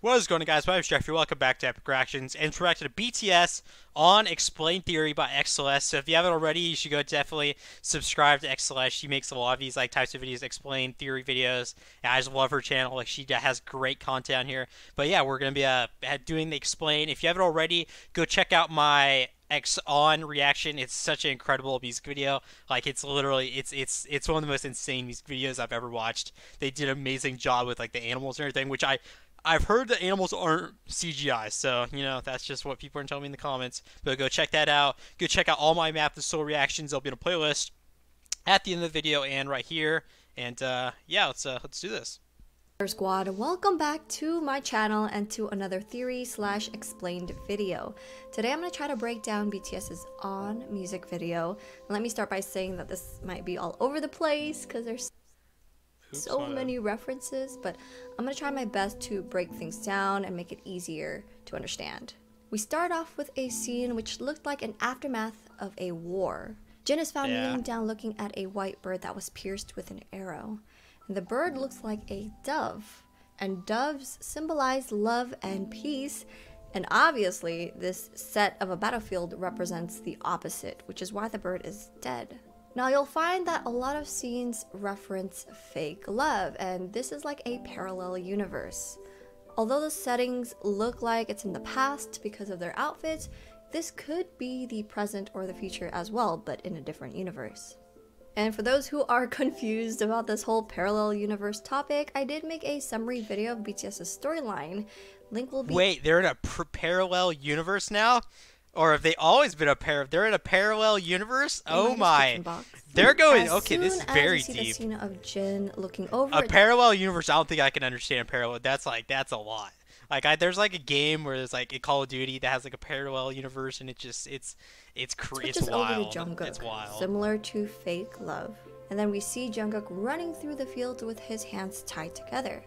What is going on, guys? My name is Jeffrey. Welcome back to Epic Reactions, and we're back to the BTS on Explain Theory by XLS. So if you haven't already, you should go definitely subscribe to XLS. She makes a lot of these types of videos, Explain Theory videos. And I just love her channel. She has great content on here. But yeah, we're gonna be doing the Explain. If you haven't already, go check out my X on reaction. It's such an incredible music video. It's literally it's one of the most insane music videos I've ever watched. They did an amazing job with the animals and everything, which I've heard the animals aren't CGI, so, that's just what people are telling me in the comments. But go check that out. Go check out all my Map the Soul reactions. They'll be in a playlist at the end of the video and right here. And, yeah, let's do this. Squad, welcome back to my channel and to another theory/explained video. Today I'm going to try to break down BTS's On music video. Let me start by saying that this might be all over the place because there's so many references, but I'm gonna try my best to break things down and make it easier to understand. We start off with a scene which looked like an aftermath of a war. Jin is found kneeling down looking at a white bird that was pierced with an arrow. And the bird looks like a dove, and doves symbolize love and peace, and obviously this set of a battlefield represents the opposite, which is why the bird is dead. Now you'll find that a lot of scenes reference fake love, and this is like a parallel universe. Although the settings look like it's in the past because of their outfits, this could be the present or the future as well, but in a different universe. And for those who are confused about this whole parallel universe topic, I did make a summary video of BTS's storyline. Link will be— Wait, they're in a parallel universe now? Or have they always been they're in a parallel universe? Oh my. They're going— okay, this is very deep. The scene of Jin looking over a parallel universe, I don't think I can understand parallel. That's a lot. There's a game where there's a Call of Duty that has a parallel universe, and it's wild. It's wild. Similar to fake love. And then we see Jungkook running through the fields with his hands tied together.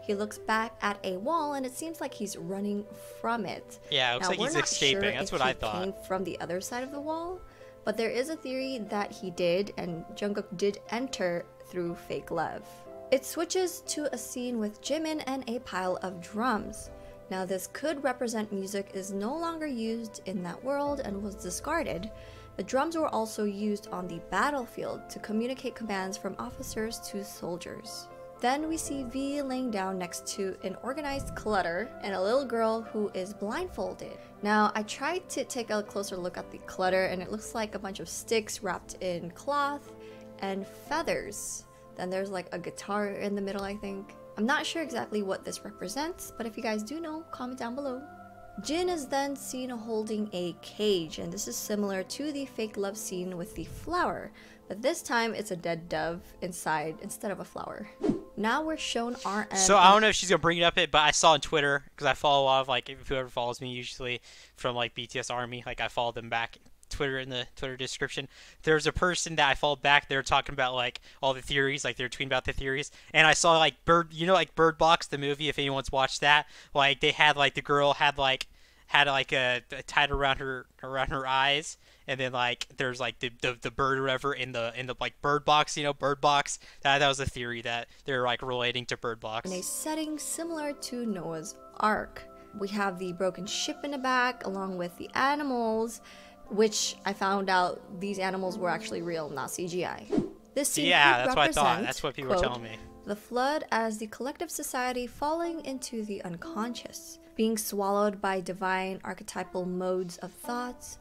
He looks back at a wall, and it seems like he's running from it. Yeah, it looks like he's escaping. That's what I thought. Came from the other side of the wall, but there is a theory that he did, and Jungkook did enter through fake love. It switches to a scene with Jimin and a pile of drums. Now this could represent music is no longer used in that world and was discarded. The drums were also used on the battlefield to communicate commands from officers to soldiers. Then we see V laying down next to an organized clutter and a little girl who is blindfolded. Now, I tried to take a closer look at the clutter, and it looks like a bunch of sticks wrapped in cloth and feathers. Then there's a guitar in the middle, I think. I'm not sure exactly what this represents, but if you guys do know, comment down below. Jin is then seen holding a cage, and this is similar to the fake love scene with the flower, but this time it's a dead dove inside instead of a flower. Now we're shown RM. So I don't know if she's gonna bring it up, but I saw on Twitter, because I follow a lot of whoever follows me usually from BTS Army, I follow them back. Twitter in the Twitter description. There's a person that I followed back. They're talking about all the theories, they're tweeting about the theories. And I saw Bird Box, the movie. If anyone's watched that, they had the girl had a tied around her eyes, and then there's the bird or whatever in the Bird Box. Bird Box. That was a theory that they're relating to Bird Box. In a setting similar to Noah's Ark, we have the broken ship in the back along with the animals, which I found out these animals were actually real, not CGI. This scene that's what I thought. That's what people were telling me. The flood as the collective society falling into the unconscious, being swallowed by divine archetypal modes of thoughts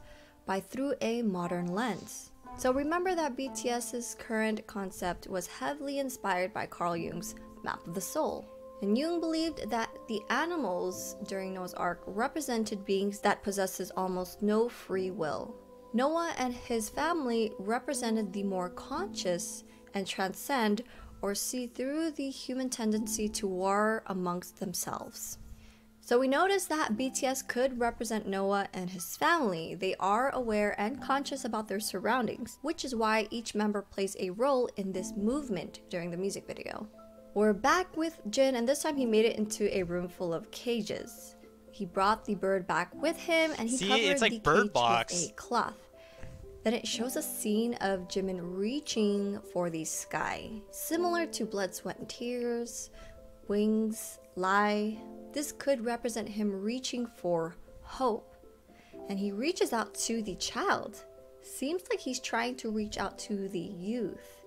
through a modern lens. So remember that BTS's current concept was heavily inspired by Carl Jung's Map of the Soul. And Jung believed that the animals during Noah's Ark represented beings that possesses almost no free will. Noah and his family represented the more conscious and transcend or see through the human tendency to war amongst themselves. So we notice that BTS could represent Noah and his family. They are aware and conscious about their surroundings, which is why each member plays a role in this movement during the music video. We're back with Jin, and this time he made it into a room full of cages. He brought the bird back with him, and he covered the Bird cage Box with a cloth. Then it shows a scene of Jimin reaching for the sky, similar to Blood, Sweat, and Tears, Wings, Lie. this could represent him reaching for hope. And he reaches out to the child. Seems like he's trying to reach out to the youth,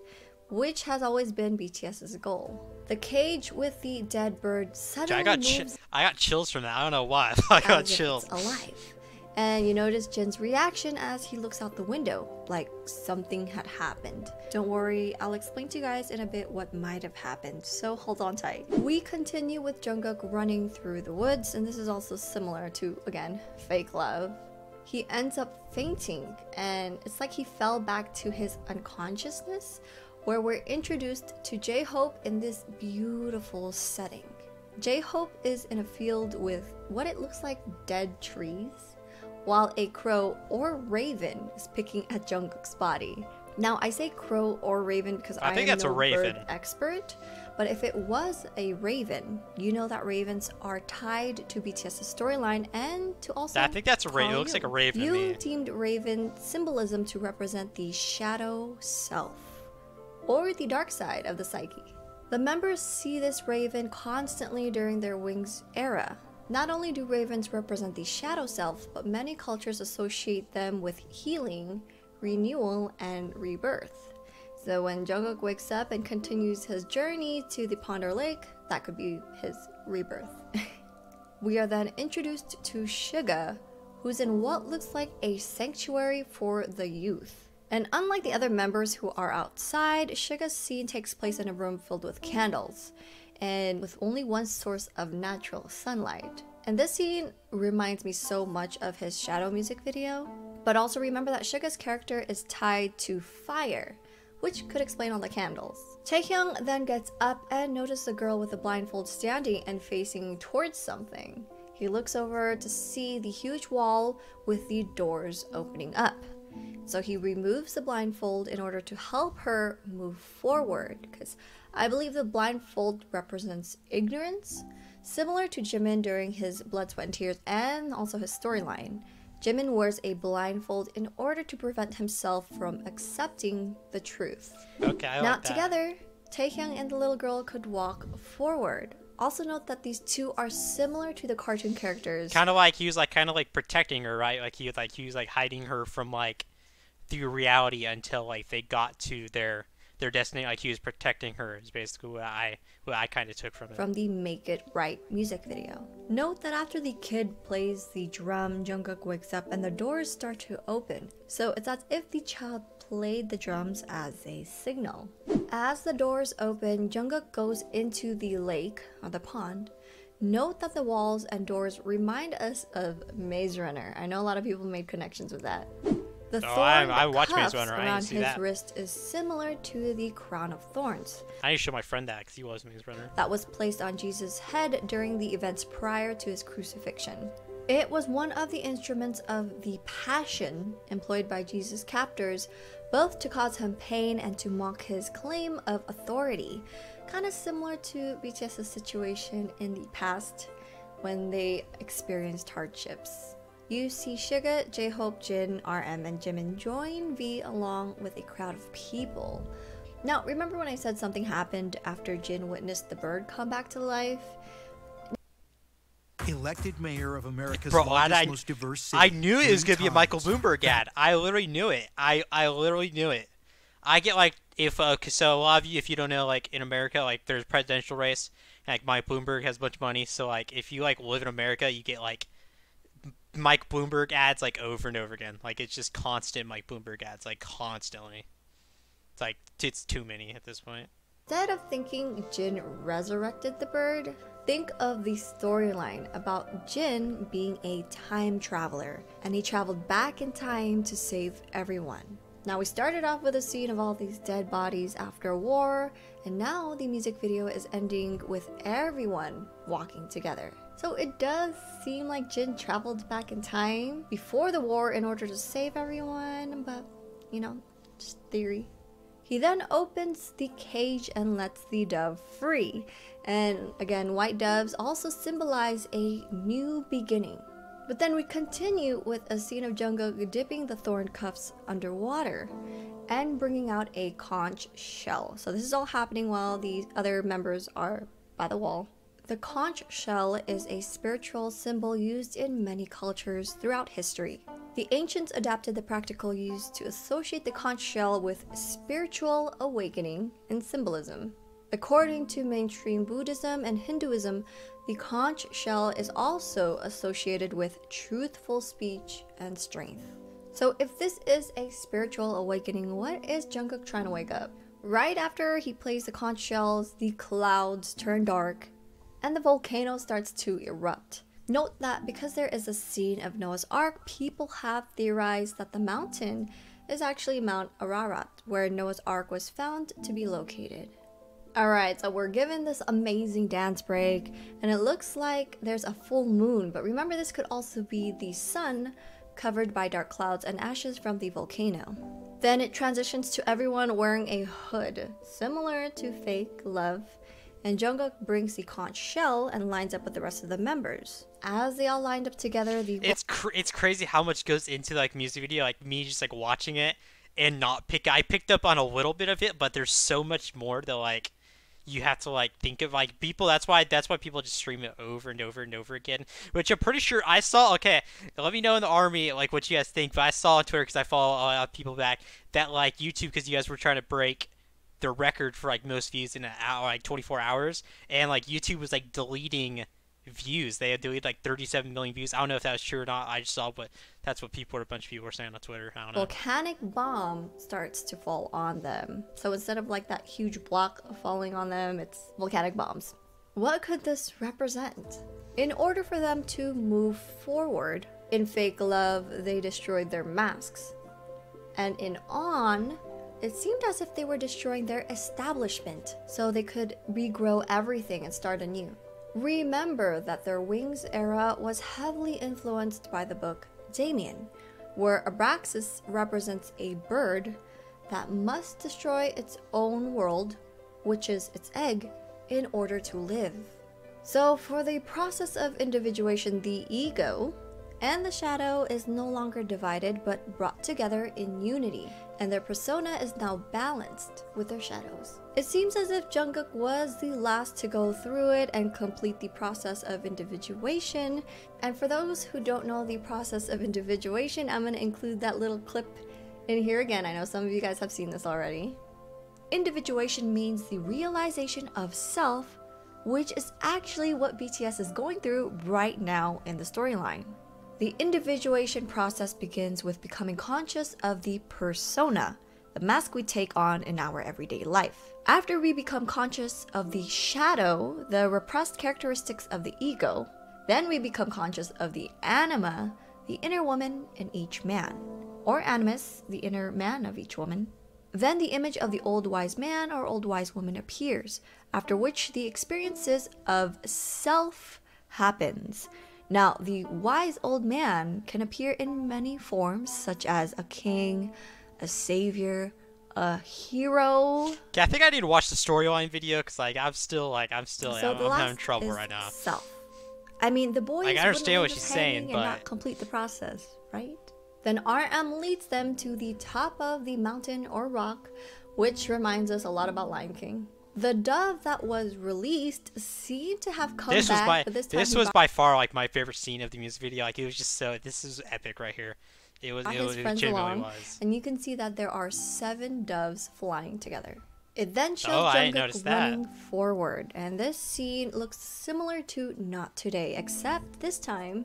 which has always been BTS's goal. The cage with the dead bird suddenly moves. I got chills from that. I don't know why. I got chills. It's alive. And you notice Jin's reaction as he looks out the window, like something had happened. Don't worry, I'll explain to you guys in a bit what might have happened, so hold on tight. We continue with Jungkook running through the woods, and this is also similar to, again, fake love. He ends up fainting, and it's like he fell back to his unconsciousness, where we're introduced to J-Hope in this beautiful setting. J-Hope is in a field with what it looks like dead trees, while a crow or raven is picking at Jungkook's body. Now, I say crow or raven because I think am that's no a raven bird expert, but if it was a raven, you know that ravens are tied to BTS's storyline and to also I think that's a raven. It looks like a raven to me. You deemed raven symbolism to represent the shadow self, or the dark side of the psyche. The members see this raven constantly during their Wings era. Not only do ravens represent the shadow self, but many cultures associate them with healing, renewal, and rebirth. So when Jungkook wakes up and continues his journey to the Ponder Lake, that could be his rebirth. We are then introduced to Suga, who's in what looks like a sanctuary for the youth. And unlike the other members who are outside, Suga's scene takes place in a room filled with candles, and with only one source of natural sunlight. And this scene reminds me so much of his Shadow music video. But also remember that Suga's character is tied to fire, which could explain all the candles. Taehyung then gets up and notices a girl with a blindfold standing and facing towards something. He looks over to see the huge wall with the doors opening up. So he removes the blindfold in order to help her move forward, because I believe the blindfold represents ignorance, similar to Jimin during his Blood, Sweat, and Tears and also his storyline. Jimin wears a blindfold in order to prevent himself from accepting the truth. Okay, I now like that. Together, Taehyung and the little girl could walk forward. Also note that these two are similar to the cartoon characters. Kind of like he was kind of protecting her, right? Like he was hiding her from the reality until they got to their destiny. Like he was protecting her is basically what I kind of took from it. From the Make It Right music video. Note that after the kid plays the drum, Jungkook wakes up and the doors start to open. So it's as if the child played the drums as a signal. As the doors open, Jungkook goes into the lake, or the pond. Note that the walls and doors remind us of Maze Runner. I know a lot of people made connections with that. The I thorn watched Maze cuffs Runner. I around didn't see his that. wrist is similar to the crown of thorns I need to show my friend that because he was Maze Runner. that was placed on Jesus' head during the events prior to his crucifixion. It was one of the instruments of the passion employed by Jesus' captors, both to cause him pain and to mock his claim of authority. Kind of similar to BTS's situation in the past when they experienced hardships. You see Suga, J-Hope, Jin, RM, and Jimin join V along with a crowd of people. Now, remember when I said something happened after Jin witnessed the bird come back to life? Elected mayor of America's Bro, largest, most diverse city. I knew it was going to be a Michael times. Bloomberg ad. I literally knew it. I literally knew it. I get if so a lot of you, if you don't know, in America, there's a presidential race, and Mike Bloomberg has a bunch of money. So if you live in America, you get Mike Bloomberg ads over and over again. It's just constant Mike Bloomberg ads, constantly. It's too many at this point. Instead of thinking Jin resurrected the bird, think of the storyline about Jin being a time traveler, and he traveled back in time to save everyone. Now we started off with a scene of all these dead bodies after a war, and now the music video is ending with everyone walking together. So it does seem like Jin traveled back in time before the war in order to save everyone, but just theory. He then opens the cage and lets the dove free. And again, white doves also symbolize a new beginning. But then we continue with a scene of Jungkook dipping the thorn cuffs underwater and bringing out a conch shell. So this is all happening while the other members are by the wall. The conch shell is a spiritual symbol used in many cultures throughout history. The ancients adapted the practical use to associate the conch shell with spiritual awakening and symbolism. According to mainstream Buddhism and Hinduism, the conch shell is also associated with truthful speech and strength. So if this is a spiritual awakening, what is Jungkook trying to wake up? Right after he plays the conch shells, the clouds turn dark and the volcano starts to erupt. Note that because there is a scene of Noah's Ark, people have theorized that the mountain is actually Mount Ararat, where Noah's Ark was found to be located. Alright, so we're given this amazing dance break, and it looks like there's a full moon, but remember this could also be the sun covered by dark clouds and ashes from the volcano. Then it transitions to everyone wearing a hood, similar to Fake Love, and Jungkook brings the conch shell and lines up with the rest of the members. As they all lined up together, it's crazy how much goes into like music video, like me just like watching it and not I picked up on a little bit of it, but there's so much more that like you have to like think of like people. That's why people just stream it over and over and over again, which I'm pretty sure I saw. Okay, let me know in the army like what you guys think, but I saw on Twitter, because I follow a lot of people back, that like YouTube, because you guys were trying to break the record for like most views in an hour, like 24 hours, and like YouTube was like deleting views. They had deleted like 37 million views. I don't know if that was true or not. I just saw, but that's what a bunch of people were saying on Twitter. I don't know. Volcanic bomb starts to fall on them. So instead of like that huge block falling on them, it's volcanic bombs. What could this represent? In order for them to move forward, in Fake Love, they destroyed their masks. And in On, it seemed as if they were destroying their establishment so they could regrow everything and start anew. Remember that their Wings era was heavily influenced by the book Damien, where Abraxas represents a bird that must destroy its own world, which is its egg, in order to live. So for the process of individuation, the ego and the shadow is no longer divided but brought together in unity, and their persona is now balanced with their shadows. It seems as if Jungkook was the last to go through it and complete the process of individuation. And for those who don't know the process of individuation, I'm going to include that little clip in here again. I know some of you guys have seen this already. Individuation means the realization of self, which is actually what BTS is going through right now in the storyline. The individuation process begins with becoming conscious of the persona, the mask we take on in our everyday life. After we become conscious of the shadow, the repressed characteristics of the ego, then we become conscious of the anima, the inner woman in each man, or animus, the inner man of each woman. Then the image of the old wise man or old wise woman appears, after which the experiences of self happens. Now, the wise old man can appear in many forms, such as a king, a savior, a hero. Yeah, I think I need to watch the storyline video, because like I'm having trouble right now. Self. I mean, the boys like, I understand what she's saying, and but not complete the process, right? Then RM leads them to the top of the mountain or rock, which reminds us a lot about Lion King. The dove that was released seemed to have come back, but this was by far like my favorite scene of the music video. Like, it was just so, this is epic right here. It genuinely was. And you can see that there are 7 doves flying together. It then shows Jungkook Jungkook running forward, and this scene looks similar to Not Today, except this time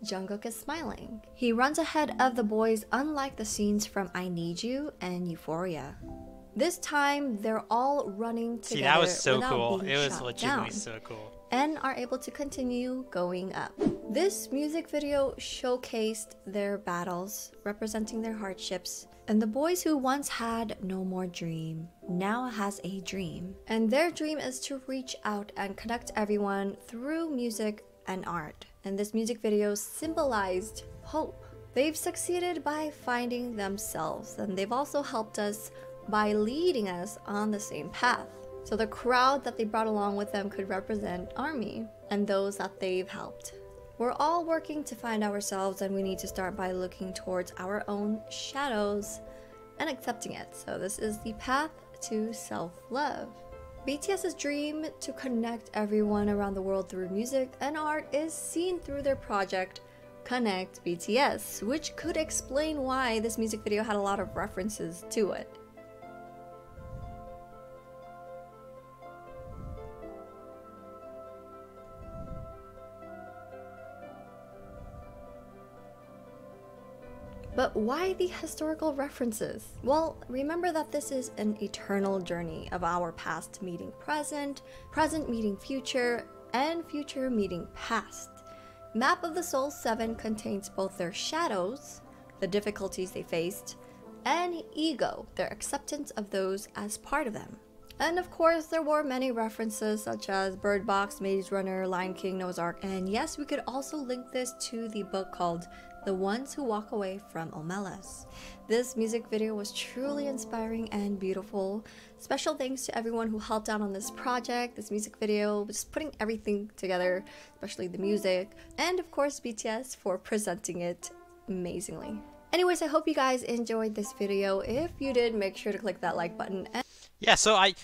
Jungkook is smiling. He runs ahead of the boys, unlike the scenes from I Need You and Euphoria. This time, they're all running together. See, that was so cool. Being it was shot legitimately down, so cool. and are able to continue going up. This music video showcased their battles, representing their hardships, and the boys who once had no more dream now has a dream. And their dream is to reach out and connect everyone through music and art. And this music video symbolized hope. They've succeeded by finding themselves, and they've also helped us by leading us on the same path. So the crowd that they brought along with them could represent ARMY and those that they've helped. We're all working to find ourselves, and we need to start by looking towards our own shadows and accepting it. So this is the path to self-love. BTS's dream to connect everyone around the world through music and art is seen through their project Connect BTS, which could explain why this music video had a lot of references to it. But why the historical references? Well, remember that this is an eternal journey of our past meeting present, present meeting future, and future meeting past. Map of the Soul 7 contains both their shadows, the difficulties they faced, and ego, their acceptance of those as part of them. And of course, there were many references such as Bird Box, Maze Runner, Lion King, Noah's Ark, and yes, we could also link this to the book called The Ones Who Walk Away from Omelas. This music video was truly inspiring and beautiful. Special thanks to everyone who helped out on this project, this music video, just putting everything together, especially the music, and of course BTS for presenting it amazingly. Anyways, I hope you guys enjoyed this video. If you did, make sure to click that like button. Yeah, so I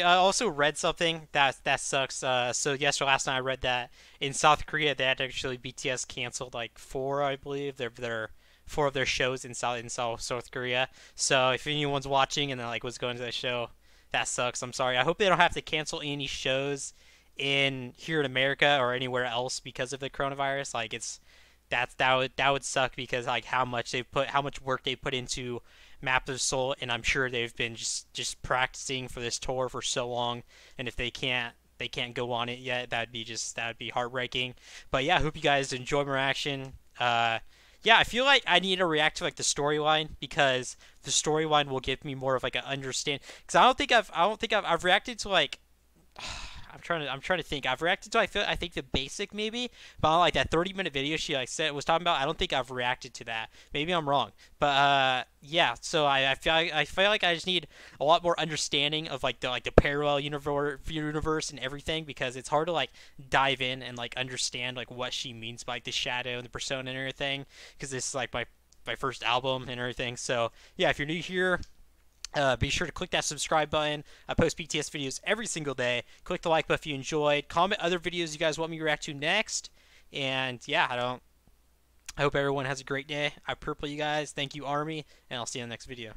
also read something that sucks. So yesterday, last night I read that in South Korea they had actually BTS canceled like four, I believe, their four of their shows in South Korea. So if anyone's watching and like was going to the show, that sucks. I'm sorry. I hope they don't have to cancel any shows here in America or anywhere else because of the coronavirus. Like that would suck because like how much work they put into Map of Soul, and I'm sure they've been just practicing for this tour for so long, and if they can't go on it yet, that'd be heartbreaking. But yeah, I hope you guys enjoy my reaction. Yeah, I feel like I need to react to like the storyline because the storyline will give me more of like an understand. Because I don't think I've reacted to like. I'm trying to think. I've reacted to I think the basic maybe, but like that 30-minute video she like said was talking about. I don't think I've reacted to that. Maybe I'm wrong, but yeah. So I feel like I just need a lot more understanding of like the parallel universe and everything because it's hard to like dive in and like understand like what she means by like the shadow and the persona and everything because this is like my first album and everything. So yeah, if you're new here. Be sure to click that subscribe button. I post BTS videos every single day. Click the like button if you enjoyed. Comment other videos you guys want me to react to next. And yeah, I hope everyone has a great day. I purple you guys. Thank you, Army. And I'll see you in the next video.